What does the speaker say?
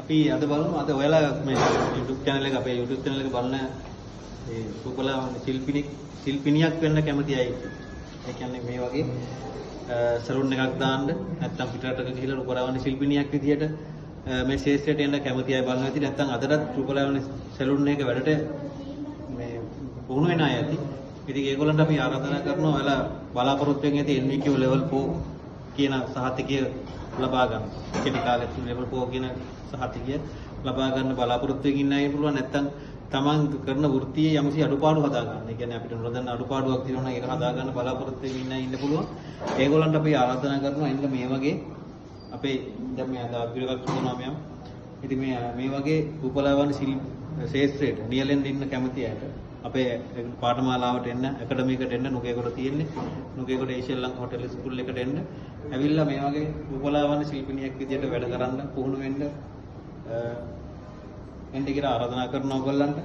අපි අද බලමු අද ඔයාලා මේ YouTube channel එක අපේ YouTube channel එක බලන ඒ රූපලාවන්‍ය ශිල්පිනියක් වෙන්න කැමති අය. ඒ කියන්නේ මේ වගේ සලූන් එකක් දාන්න නැත්නම් පිටරටක ගිහිල්ලා රූපලාවන්‍ය ශිල්පිනියක් විදියට මේ ශේෂ්ත්‍රයට එන්න කැමති අය බලනවා ඇති. නැත්නම් අදටත් රූපලාවන්‍ය සලූන් එක වැඩට මේ වුණ වෙන අය ඇති. ඉතින් ඒගොල්ලන්ට අපි ආරාධනා කරනවා ඔයාලා බලාපොරොත්තු වෙන ඇති NVQ level 4 කියන සහතිකය ලබා ගන්න. කෙටි කාලෙක level 4 කියන සහතිකය ලබා ගන්න බලාපොරොත්තු වෙමින් ඉන්න අය පුළුවන්. නැත්නම් තමන් කරන වෘත්තියේ යම්කිසි අඩුපාඩු හදා ගන්න. ඒ කියන්නේ අපිට නොදන්න අඩුපාඩුවක් තියෙනවා නම් ඒක හදා ගන්න බලාපොරොත්තු වෙමින් ඉන්න පුළුවන්. ඒගොල්ලන්ට අපි ආරාධනා කරනවා එන්න මේ වගේ අපේ දැන් මේ අද අපිරකක් කරනවා මෙයන්. ඉතින් මේ වගේ රූපලාවන්‍ය ශේෂ්ත්‍රයට නියැලෙන්න ඉන්න කැමති අයට අපේ පාඨමාලාවට එන්න ඇකඩමියකට එන්න නුගේගොඩ තියෙන්නේ. Nugegoda Asian Lanka hotel school එකට එන්න. ඇවිල්ලා මේ වගේ රූපලාවන්‍ය ශිල්පිනියක් විදියට වැඩ කරන්න පුහුණු වෙන්න එන්න කියලා ආරාධනා කරනවා ඔයගොල්ලන්ට.